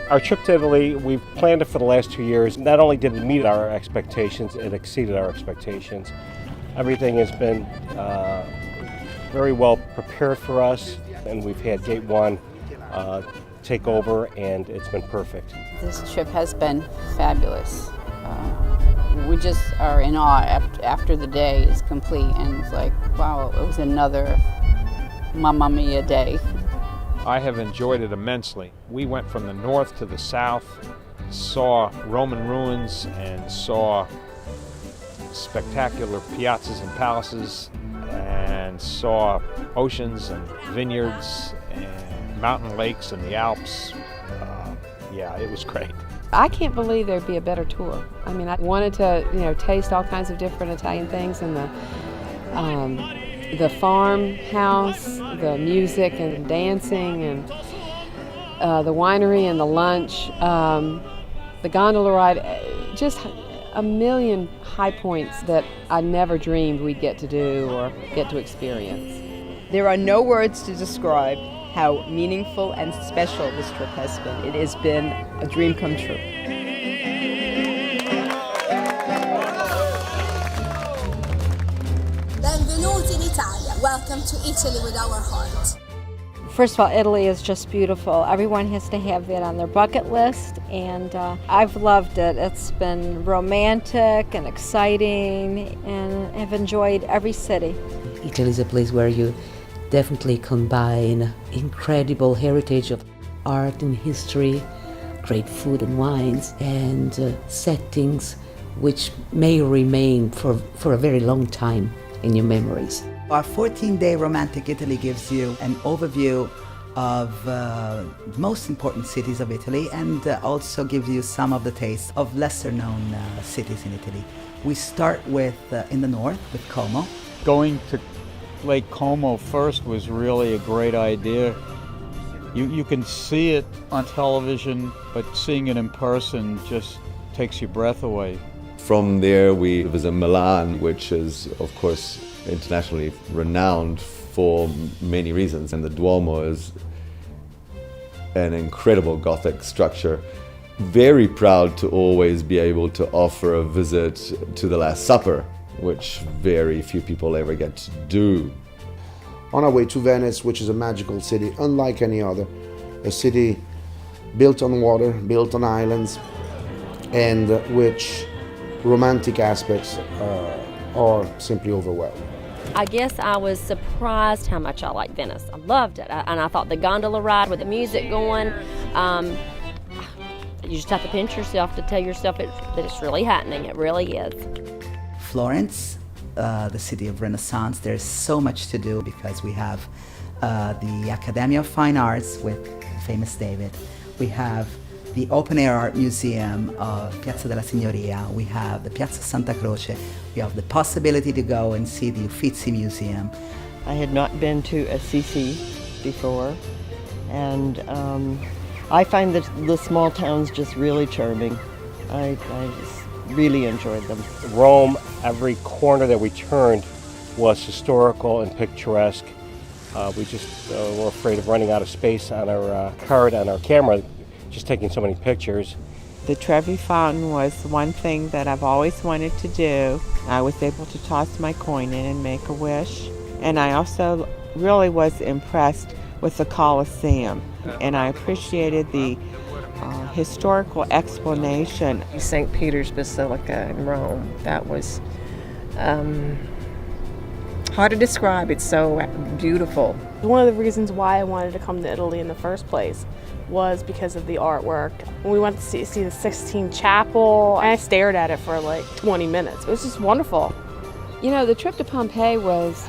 Our trip to Italy, we've planned it for the last 2 years. Not only did it meet our expectations, it exceeded our expectations. Everything has been very well prepared for us, and we've had Gate 1 take over, and it's been perfect. This trip has been fabulous. We just are in awe after the day is complete, and it's like, wow, it was another Mamma Mia day. I have enjoyed it immensely. We went from the north to the south, saw Roman ruins and saw spectacular piazzas and palaces, and saw oceans and vineyards and mountain lakes and the Alps. Yeah, it was great. I can't believe there'd be a better tour. I mean, I wanted to, taste all kinds of different Italian things, and the farmhouse, the music and dancing, and the winery and the lunch, the gondola ride, just a million high points that I never dreamed we'd get to do or get to experience. There are no words to describe how meaningful and special this trip has been. It has been a dream come true. Benvenuti in Italia. Welcome to Italy with our heart. First of all, Italy is just beautiful. Everyone has to have that on their bucket list, and I've loved it. It's been romantic and exciting, and I've enjoyed every city. Italy is a place where you definitely combine incredible heritage of art and history, great food and wines, and settings which may remain for a very long time in your memories. Our 14-day Romantic Italy gives you an overview of the most important cities of Italy, and also gives you some of the tastes of lesser-known cities in Italy. We start with in the north with Como. Going to Lake Como first was really a great idea. You can see it on television, but seeing it in person just takes your breath away. From there we visit Milan, which is of course internationally renowned for many reasons, and the Duomo is an incredible Gothic structure. Very proud to always be able to offer a visit to the Last Supper, which very few people ever get to do. On our way to Venice, which is a magical city unlike any other, a city built on water, built on islands, and which romantic aspects are simply overwhelming. I guess I was surprised how much I liked Venice. I loved it, and I thought the gondola ride with the music going, you just have to pinch yourself to tell yourself that it's really happening. It really is. Florence, the city of Renaissance. There's so much to do because we have the Academy of Fine Arts with famous David. We have the Open Air Art Museum of Piazza della Signoria. We have the Piazza Santa Croce. We have the possibility to go and see the Uffizi Museum. I had not been to Assisi before, and I find that the small towns just really charming. I just really enjoyed them. Rome, every corner that we turned was historical and picturesque. We just were afraid of running out of space on our card, on our camera, just taking so many pictures. The Trevi Fountain was one thing that I've always wanted to do. I was able to toss my coin in and make a wish. And I also really was impressed with the Colosseum. And I appreciated the historical explanation. St. Peter's Basilica in Rome, that was hard to describe. It's so beautiful. One of the reasons why I wanted to come to Italy in the first place was because of the artwork. When we went to see the Sistine Chapel, I stared at it for like 20 minutes. It was just wonderful. You know, the trip to Pompeii was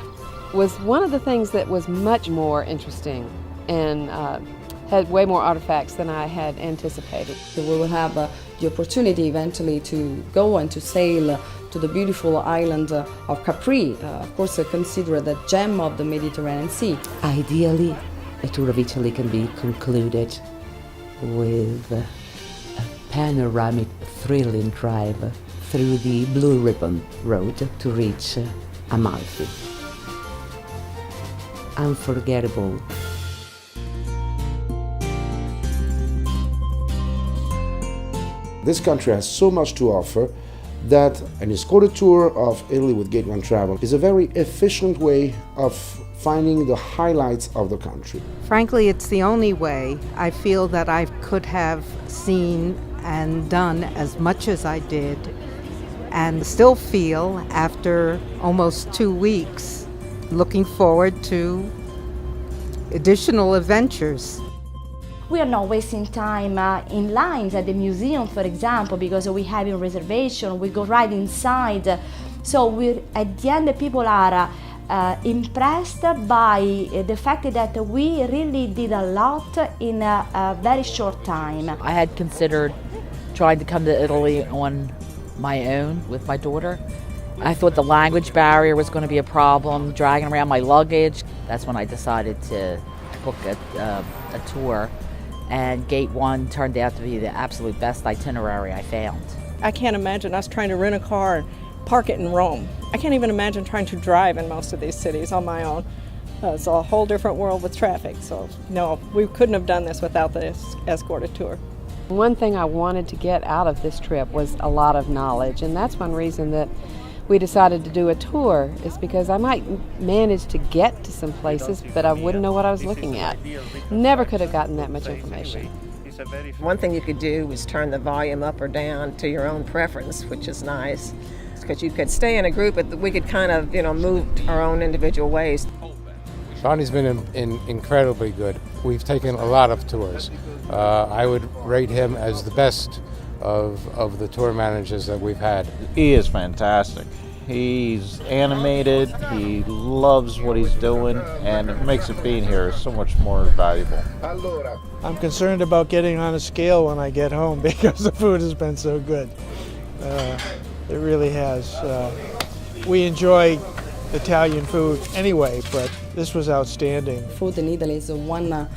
one of the things that was much more interesting and had way more artifacts than I had anticipated. We will have the opportunity eventually to go and to sail to the beautiful island of Capri, of course considered the gem of the Mediterranean Sea. Ideally, a tour of Italy can be concluded with a panoramic, thrilling drive through the Blue Ribbon Road to reach Amalfi. Unforgettable. This country has so much to offer that an escorted tour of Italy with Gate 1 Travel is a very efficient way of finding the highlights of the country. Frankly, it's the only way I feel that I could have seen and done as much as I did, and still feel, after almost 2 weeks, looking forward to additional adventures. We are not wasting time in lines at the museum, for example, because we have a reservation, we go right inside. So at the end, people are impressed by the fact that we really did a lot in a very short time. I had considered trying to come to Italy on my own with my daughter. I thought the language barrier was going to be a problem, dragging around my luggage. That's when I decided to book a tour, and Gate 1 turned out to be the absolute best itinerary I found. I can't imagine us trying to rent a car and park it in Rome. I can't even imagine trying to drive in most of these cities on my own. It's a whole different world with traffic, so no, we couldn't have done this without this escorted tour. One thing I wanted to get out of this trip was a lot of knowledge, and that's one reason that we decided to do a tour, is because I might manage to get to some places, but I wouldn't know what I was looking at. Never could have gotten that much information. One thing you could do was turn the volume up or down to your own preference, which is nice, because you could stay in a group, but we could kind of, move our own individual ways. Bonnie's been incredibly good. We've taken a lot of tours. I would rate him as the best of the tour managers that we've had. He is fantastic. He's animated, he loves what he's doing, and it makes it being here so much more valuable. I'm concerned about getting on a scale when I get home because the food has been so good. It really has. We enjoy Italian food anyway, but this was outstanding. Food in Italy is one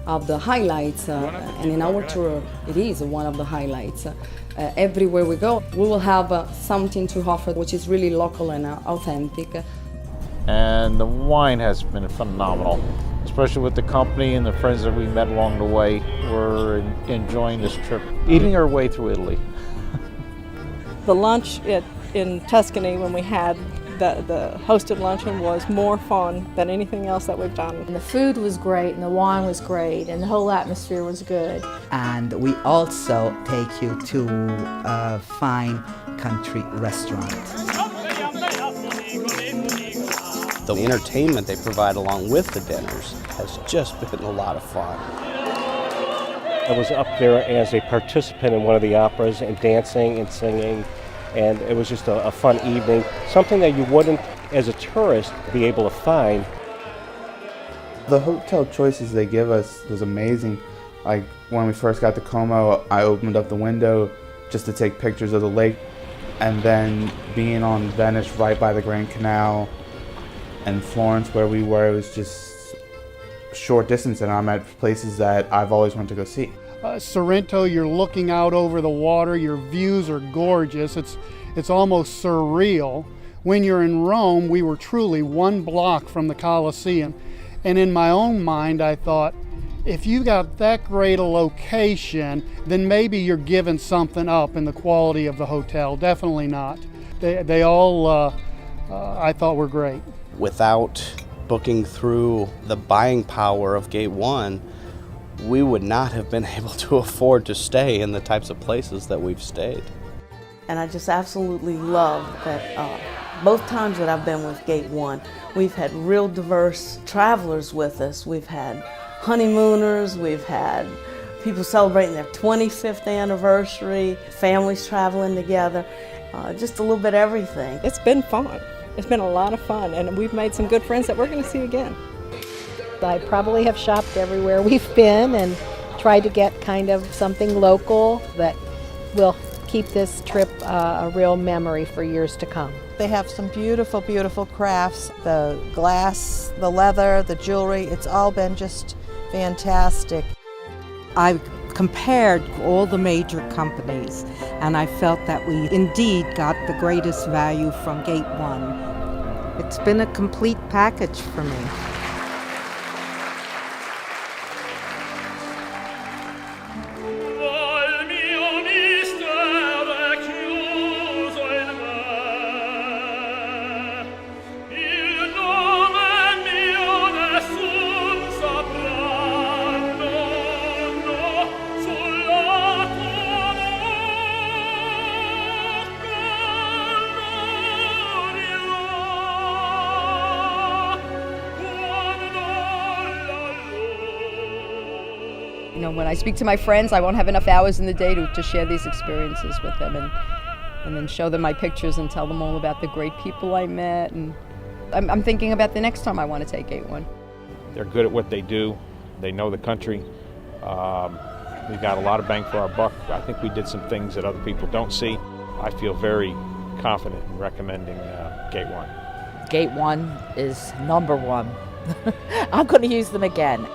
of the highlights, and in our tour it is one of the highlights. Everywhere we go, we will have something to offer which is really local and authentic. And the wine has been phenomenal, especially with the company and the friends that we met along the way. We're enjoying this trip, eating our way through Italy. The lunch in Tuscany, when we had the hosted luncheon, was more fun than anything else that we've done. And the food was great, and the wine was great, and the whole atmosphere was good. And we also take you to a fine country restaurant. The entertainment they provide along with the dinners has just been a lot of fun. I was up there as a participant in one of the operas and dancing and singing, and it was just a fun evening, something that you wouldn't, as a tourist, be able to find. The hotel choices they give us was amazing. Like when we first got to Como, I opened up the window just to take pictures of the lake, and then being on Venice right by the Grand Canal, and Florence where we were, it was just a short distance, and I'm at places that I've always wanted to go see. Sorrento, you're looking out over the water, your views are gorgeous, it's almost surreal. When you're in Rome, we were truly 1 block from the Colosseum, and in my own mind I thought, if you got that great a location, then maybe you're giving something up in the quality of the hotel. Definitely not. They all, I thought, were great. Without booking through the buying power of Gate 1, we would not have been able to afford to stay in the types of places that we've stayed. And I just absolutely love that both times that I've been with Gate 1, we've had real diverse travelers with us. We've had honeymooners, we've had people celebrating their 25th anniversary, families traveling together, just a little bit of everything. It's been fun. It's been a lot of fun, and we've made some good friends that we're going to see again. I probably have shopped everywhere we've been and tried to get kind of something local that will keep this trip a real memory for years to come. They have some beautiful, beautiful crafts. The glass, the leather, the jewelry, it's all been just fantastic. I compared all the major companies, and I felt that we indeed got the greatest value from Gate 1. It's been a complete package for me. when I speak to my friends, I won't have enough hours in the day to share these experiences with them and then show them my pictures and tell them all about the great people I met. And I'm thinking about the next time I want to take Gate 1. They're good at what they do. They know the country. We got a lot of bang for our buck. I think we did some things that other people don't see. I feel very confident in recommending Gate 1. Gate 1 is #1. I'm going to use them again.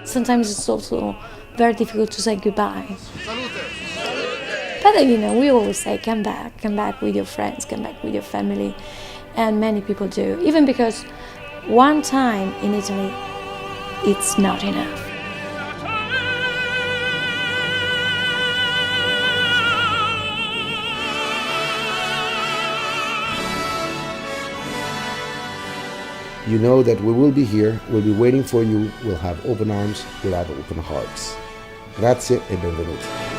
Sometimes it's also very difficult to say goodbye. But we always say come back with your friends, come back with your family, and many people do. Even because one time in Italy, it's not enough. You know that we will be here, we'll be waiting for you, we'll have open arms, we'll have open hearts. Grazie e benvenuti.